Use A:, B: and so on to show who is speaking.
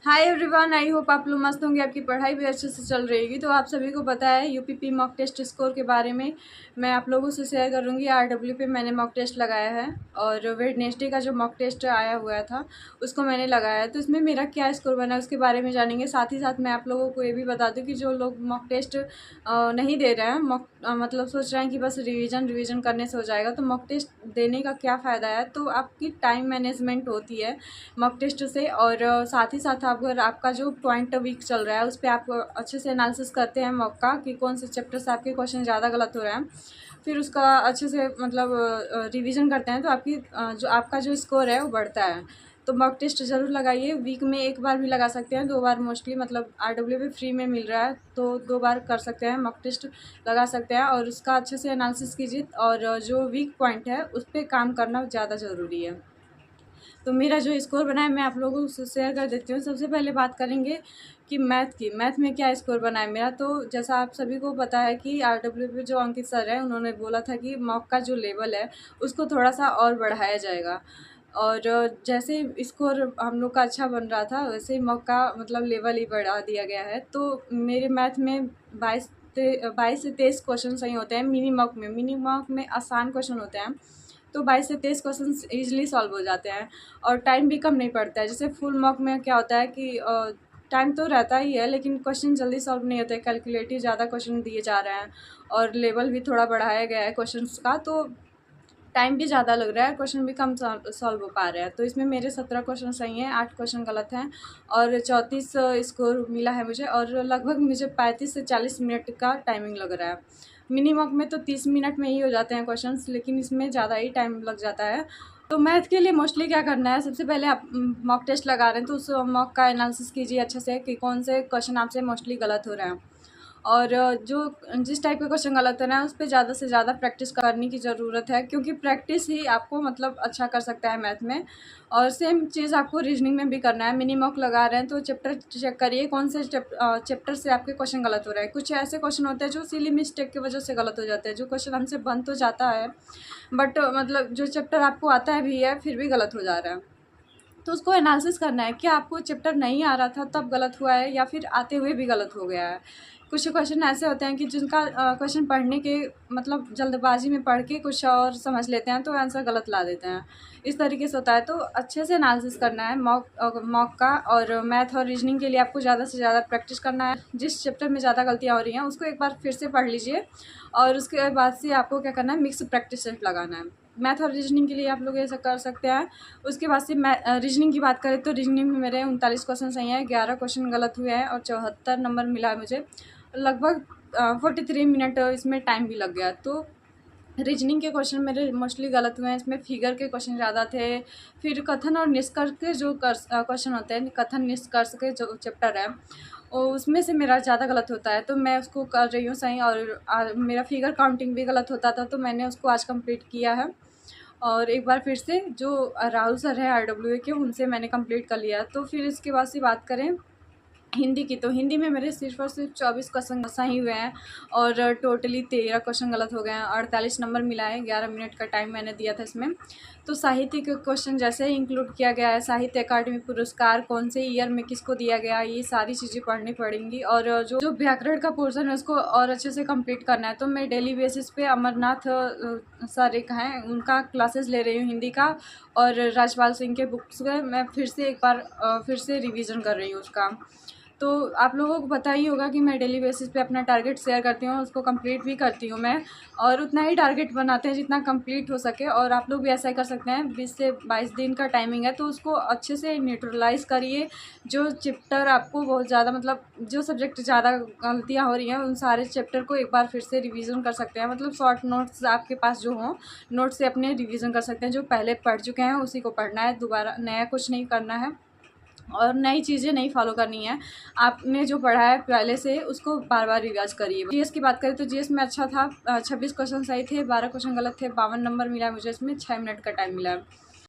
A: Hi everyone, I hope आप लोग मस्त होंगे, आपकी पढ़ाई भी अच्छे से चल रही होगी। तो आप सभी को पता है यूपीपी मॉक टेस्ट स्कोर के बारे में मैं आप लोगों से शेयर करूंगी। आरडब्ल्यू पे मैंने मॉक टेस्ट लगाया है और वेडनेसडे का जो मॉक टेस्ट आया हुआ था उसको मैंने लगाया है। तो इसमें मेरा क्या स्कोर बना है उसके बारे में जानेंगे। साथ ही साथ मैं आप लोगों को ये भी बता दूँ कि जो लोग मॉक टेस्ट नहीं दे रहे हैं, मतलब सोच रहे हैं कि बस रिवीजन करने से हो जाएगा, तो मॉक टेस्ट देने का क्या फ़ायदा है। तो आपकी टाइम मैनेजमेंट होती है मॉक टेस्ट से, और साथ ही साथ अगर आपका जो पॉइंट वीक चल रहा है उस पर आप अच्छे से एनालिसिस करते हैं मॉक का कि कौन से चैप्टर से आपके क्वेश्चन ज़्यादा गलत हो रहे हैं, फिर उसका अच्छे से मतलब रिवीजन करते हैं, तो आपकी जो आपका जो स्कोर है वो बढ़ता है। तो मॉक टेस्ट ज़रूर लगाइए। वीक में एक बार भी लगा सकते हैं, 2 बार मोस्टली, मतलब आरडब्ल्यू पे फ्री में मिल रहा है तो 2 बार कर सकते हैं, मॉक टेस्ट लगा सकते हैं और उसका अच्छे से एनालिसिस कीजिए। और जो वीक पॉइंट है उस पर काम करना ज़्यादा ज़रूरी है। तो मेरा जो स्कोर बना है मैं आप लोगों को शेयर कर देती हूँ। सबसे पहले बात करेंगे कि मैथ में क्या स्कोर बना है मेरा। तो जैसा आप सभी को पता है कि आरडब्ल्यू पे जो अंकित सर है उन्होंने बोला था कि मॉक का जो लेवल है उसको थोड़ा सा और बढ़ाया जाएगा। और जैसे स्कोर हम लोग का अच्छा बन रहा था वैसे ही मॉक का मतलब लेवल ही बढ़ा दिया गया है। तो मेरे मैथ में 22 से 23 क्वेश्चन सही होते हैं। मिनी मॉक में आसान क्वेश्चन होते हैं, तो 22 से 23 क्वेश्चन ईजिली सॉल्व हो जाते हैं और टाइम भी कम नहीं पड़ता है। जैसे फुल मॉक में क्या होता है कि टाइम तो रहता ही है लेकिन क्वेश्चन जल्दी सॉल्व नहीं होते, कैलकुलेटिव ज़्यादा क्वेश्चन दिए जा रहे हैं और लेवल भी थोड़ा बढ़ाया गया है क्वेश्चंस का, तो टाइम भी ज़्यादा लग रहा है, क्वेश्चन भी कम सॉल्व हो पा रहे हैं। तो इसमें मेरे 17 क्वेश्चन सही हैं, 8 क्वेश्चन गलत हैं और 34 स्कोर मिला है मुझे, और लगभग मुझे 35 से 40 मिनट का टाइमिंग लग रहा है। मिनी मॉक में तो 30 मिनट में ही हो जाते हैं क्वेश्चंस, लेकिन इसमें ज़्यादा ही टाइम लग जाता है। तो मैथ के लिए मोस्टली क्या करना है, सबसे पहले आप मॉक टेस्ट लगा रहे हैं तो उस मॉक का एनालिसिस कीजिए अच्छे से कि कौन से क्वेश्चन आपसे मोस्टली गलत हो रहे हैं, और जो जिस टाइप के क्वेश्चन गलत है ना उस पे ज़्यादा से ज़्यादा प्रैक्टिस करने की ज़रूरत है, क्योंकि प्रैक्टिस ही आपको मतलब अच्छा कर सकता है मैथ में। और सेम चीज़ आपको रीजनिंग में भी करना है। मिनी मॉक लगा रहे हैं तो चैप्टर चेक करिए कौन से चैप्टर से आपके क्वेश्चन गलत हो रहे हैं। कुछ ऐसे क्वेश्चन होते हैं जो सिली मिस्टेक की वजह से गलत हो जाते हैं, जो क्वेश्चन हमसे बन तो जाता है बट मतलब जो चैप्टर आपको आता है भी है फिर भी गलत हो जा रहा है। तो उसको एनालिसिस करना है कि आपको चैप्टर नहीं आ रहा था तब गलत हुआ है या फिर आते हुए भी गलत हो गया है। कुछ क्वेश्चन ऐसे होते हैं कि जिनका क्वेश्चन पढ़ने के मतलब जल्दबाजी में पढ़ के कुछ और समझ लेते हैं तो आंसर गलत ला देते हैं, इस तरीके से होता है। तो अच्छे से एनालिसिस करना है मॉक का, और मैथ और रीजनिंग के लिए आपको ज़्यादा से ज़्यादा प्रैक्टिस करना है। जिस चैप्टर में ज़्यादा गलतियाँ हो रही हैं उसको एक बार फिर से पढ़ लीजिए और उसके बाद से आपको क्या करना है, मिक्स प्रैक्टिस सेट लगाना है। मैथ और रीजनिंग के लिए आप लोग ऐसा कर सकते हैं। उसके बाद से रीजनिंग की बात करें तो रीजनिंग में मेरे 39 क्वेश्चन सही हैं, 11 क्वेश्चन गलत हुए हैं और 74 नंबर मिला है मुझे। लगभग 43 मिनट इसमें टाइम भी लग गया। तो रीजनिंग के क्वेश्चन मेरे मोस्टली गलत हुए हैं, इसमें फिगर के क्वेश्चन ज़्यादा थे। फिर कथन और निष्कर्ष के जो क्वेश्चन होते हैं, कथन निष्कर्ष के जो चैप्टर है उसमें से मेरा ज़्यादा गलत होता है, तो मैं उसको कर रही हूँ सही। और मेरा फिगर काउंटिंग भी गलत होता था तो मैंने उसको आज कंप्लीट किया है। और एक बार फिर से जो राहुल सर है आरडब्ल्यू के उनसे मैंने कंप्लीट कर लिया। तो फिर इसके बाद से बात करें हिंदी की, तो हिंदी में मेरे सिर्फ और सिर्फ 24 क्वेश्चन सही हुए हैं और टोटली 13 क्वेश्चन गलत हो गए हैं। 48 नंबर मिला है, 11 मिनट का टाइम मैंने दिया था इसमें। तो साहित्य के क्वेश्चन जैसे ही इंक्लूड किया गया है, साहित्य अकादमी पुरस्कार कौन से ईयर में किसको दिया गया, ये सारी चीज़ें पढ़नी पड़ेंगी। और जो व्याकरण का पोर्सन है उसको और अच्छे से कंप्लीट करना है। तो मैं डेली बेसिस पे अमरनाथ सर एक हैं उनका क्लासेस ले रही हूँ हिंदी का, और राजपाल सिंह के बुक्स में मैं फिर से एक बार फिर से रिवीजन कर रही हूँ उसका। तो आप लोगों को पता ही होगा कि मैं डेली बेसिस पे अपना टारगेट शेयर करती हूँ, उसको कंप्लीट भी करती हूँ मैं, और उतना ही टारगेट बनाते हैं जितना कंप्लीट हो सके। और आप लोग भी ऐसा ही कर सकते हैं। 20 से 22 दिन का टाइमिंग है तो उसको अच्छे से न्यूट्रलाइज़ करिए। जो चैप्टर आपको बहुत ज़्यादा मतलब जो सब्जेक्ट ज़्यादा गलतियाँ हो रही हैं उन सारे चैप्टर को एक बार फिर से रिवीजन कर सकते हैं। मतलब शॉर्ट नोट्स आपके पास जो हों, नोट से अपने रिवीजन कर सकते हैं। जो पहले पढ़ चुके हैं उसी को पढ़ना है, दोबारा नया कुछ नहीं करना है और नई चीज़ें नहीं फॉलो करनी है। आपने जो पढ़ा है पहले से उसको बार बार रिवाइज करिए। जीएस की बात करें तो जीएस में अच्छा था, 26 क्वेश्चन सही थे, 12 क्वेश्चन गलत थे, 52 नंबर मिला है मुझे, इसमें 6 मिनट का टाइम मिला है।